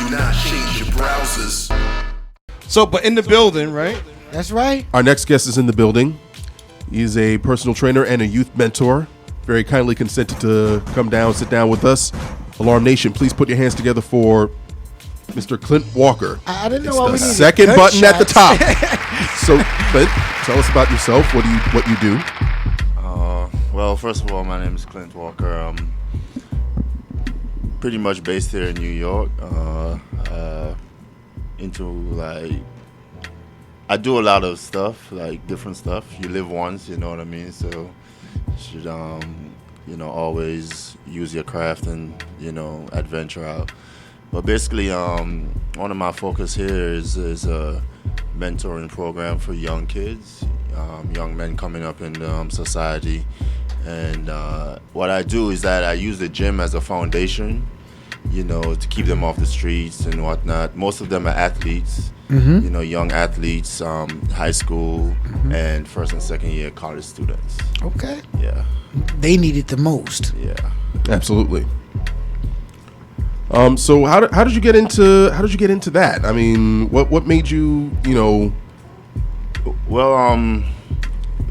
Do not change your browsers. So, but in the building, right? That's right. Our next guest is in the building. He's a personal trainer and a youth mentor. Very kindly consented to come down, sit down with us. Alarm Nation, please put your hands together for Mr. Clint Walker. I didn't know It's why the we needed second button at the gunshots. top. So, Clint, tell us about yourself. What you do? Well, first of all, my name is Clint Walker. I'm pretty much based here in New York. I do a lot of stuff, like different stuff. You live once, you know what I mean? So you should, always use your craft and, adventure out. But basically, one of my focus here is a mentoring program for young kids, young men coming up in society. And what I do is that I use the gym as a foundation, to keep them off the streets and whatnot. Most of them are athletes, young athletes, high school, and first and second year college students. Okay. Yeah. They need it the most. Yeah. Absolutely. So how did you get into that? I mean, what made you Well,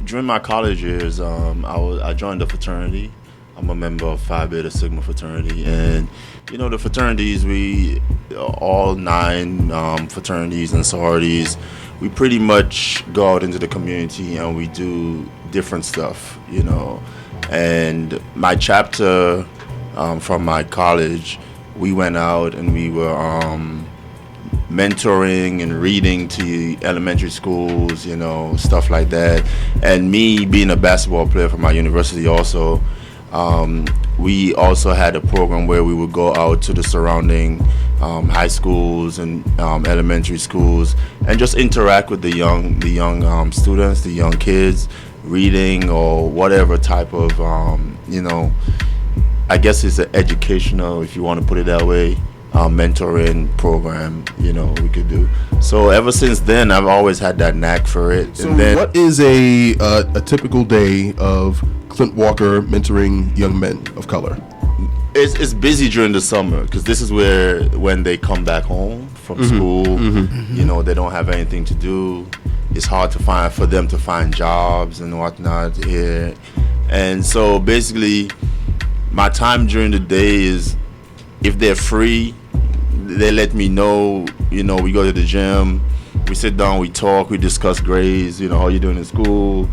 during my college years, I joined a fraternity. I'm a member of Phi Beta Sigma fraternity, and the fraternities, we all 9 fraternities and sororities, we pretty much go out into the community and we do different stuff, And my chapter from my college, we went out and we were mentoring and reading to elementary schools, stuff like that. And me being a basketball player from my university also, we also had a program where we would go out to the surrounding high schools and elementary schools and just interact with the young students, the young kids, reading or whatever type of, I guess it's an educational, if you want to put it that way, mentoring program, we could do. So ever since then, I've always had that knack for it. So and then, what is a typical day of Clint Walker mentoring young men of color? It's busy during the summer because this is when they come back home from school, they don't have anything to do. It's hard for them to find jobs and whatnot here. And so basically, my time during the day is, if they're free, they let me know, we go to the gym, we sit down, we talk, we discuss grades, how you doing in school,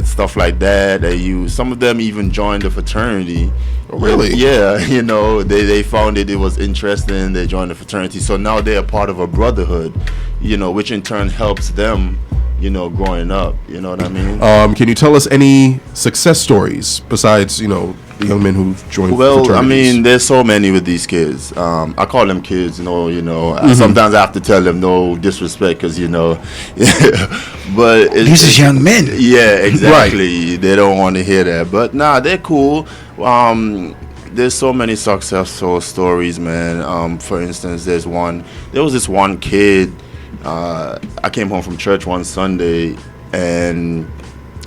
stuff like that. Some of them even joined the fraternity. Oh, really? Yeah, they found it was interesting, they joined the fraternity. So now they're a part of a brotherhood, which in turn helps them, growing up, you know what I mean? Can you tell us any success stories besides, the young men who've joined Well, fraternities? I mean, there's so many with these kids. I call them kids, Sometimes I have to tell them no disrespect because, but These are young men. Yeah, exactly. Right. They don't want to hear that. But they're cool. There's so many successful stories, man. For instance, there was this one kid. I came home from church one Sunday and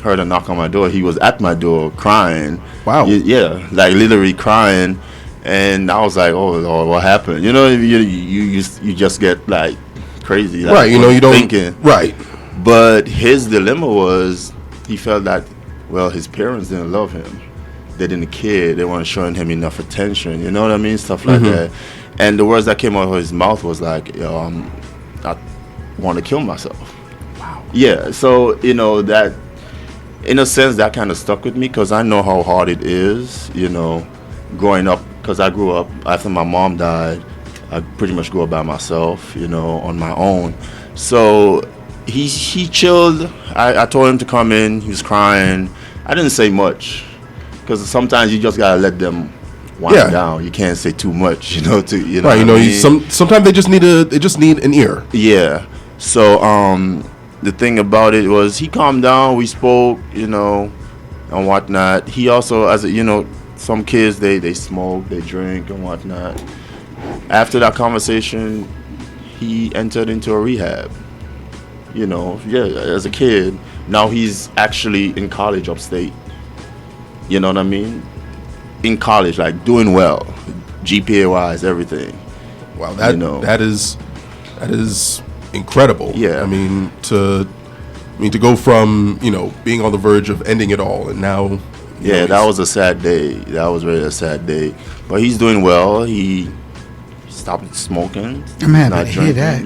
heard a knock on my door. He was at my door crying. Wow. Yeah, like literally crying. And I was like, oh Lord, what happened? You just get like crazy. Like, right, you don't thinking. Right. But his dilemma was he felt that, his parents didn't love him. They didn't care. They weren't showing him enough attention. You know what I mean? Stuff like that. And the words that came out of his mouth was like, I want to kill myself. Wow. Yeah, so, that, in a sense, that kind of stuck with me because I know how hard it is, growing up. Because I grew up, after my mom died, I pretty much grew up by myself, on my own. So he chilled. I told him to come in. He was crying. I didn't say much because sometimes you just got to let them wind down. You can't say too much, Right, mean? Sometimes they just need an ear. Yeah. So the thing about it was he calmed down. We spoke, and whatnot. He also, some kids they smoke, they drink and whatnot. After that conversation, he entered into a rehab. As a kid. Now he's actually in college upstate. You know what I mean? In college, like doing well, GPA wise, everything. Wow, that is incredible. Yeah. I mean to go from, being on the verge of ending it all, and now Yeah, that was a sad day. That was really a sad day. But he's doing well. He stopped smoking. I'm happy not to hear that.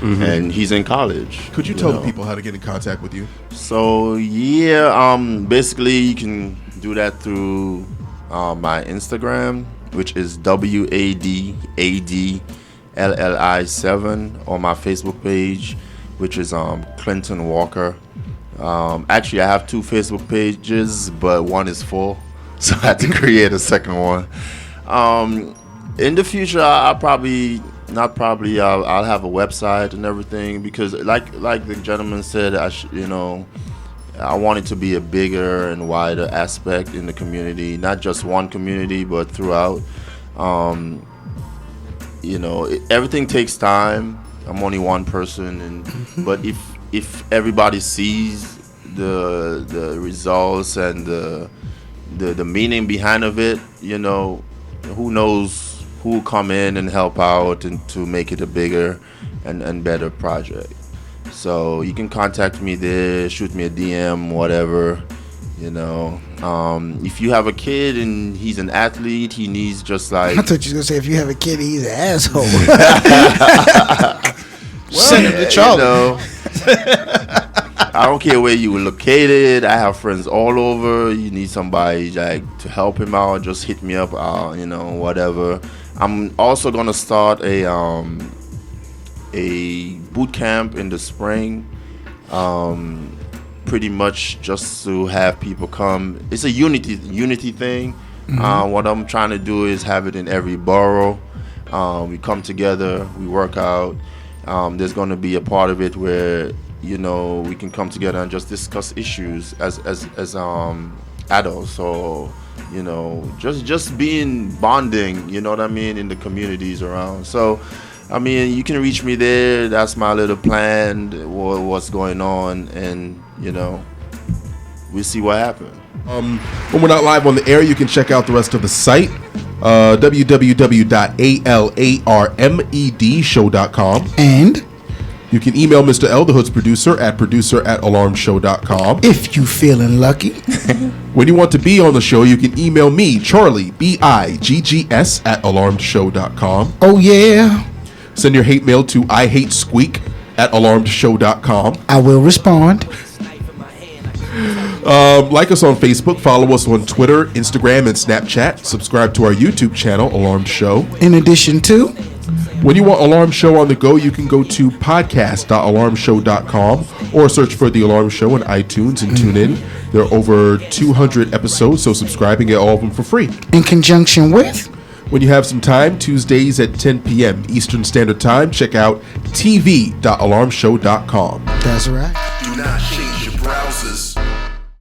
And he's in college. Could you tell the people how to get in contact with you? So basically you can do that through my Instagram, which is WADADLLI7, or my Facebook page, which is Clint Walker. Actually, I have 2 Facebook pages, but one is full, so I had to create a second one. In the future, I'll have a website and everything, because like the gentleman said, I want it to be a bigger and wider aspect in the community, not just one community, but throughout. Everything takes time. I'm only one person, but if everybody sees the results and the meaning behind of it, who knows who will come in and help out and to make it a bigger and better project. So you can contact me there, shoot me a DM, whatever. If you have a kid and he's an athlete, he needs just like. I thought you were gonna say if you have a kid, he's an asshole. Send him to Charlie. I don't care where you were located. I have friends all over. You need somebody like to help him out, just hit me up. Whatever. I'm also gonna start a boot camp in the spring. Pretty much just to have people come. It's a unity thing. What I'm trying to do is have it in every borough. We come together, we work out. There's going to be a part of it where we can come together and just discuss issues as adults. So just being bonding. You know what I mean, in the communities around. So you can reach me there. That's my little plan. What's going on, and we'll see what happens. When we're not live on the air, you can check out the rest of the site, www.alarmedshow.com. And you can email Mr. L, the Hood's producer, at producer@alarmshow.com. if you feeling lucky. When you want to be on the show, you can email me, Charlie, BIGGS, @alarmedshow.com. Oh yeah, Send your hate mail to ihatesqueak@alarmedshow.com. I will respond. Like us on Facebook, follow us on Twitter, Instagram, and Snapchat. Subscribe to our YouTube channel, Alarmed Show. In addition to, when you want Alarmed Show on the go, you can go to podcast.alarmshow.com or search for The Alarmed Show on iTunes and tune in. There are over 200 episodes, so subscribe and get all of them for free. in conjunction with, When you have some time, Tuesdays at 10 p.m. Eastern Standard Time, check out tv.alarmshow.com. that's right. Do not change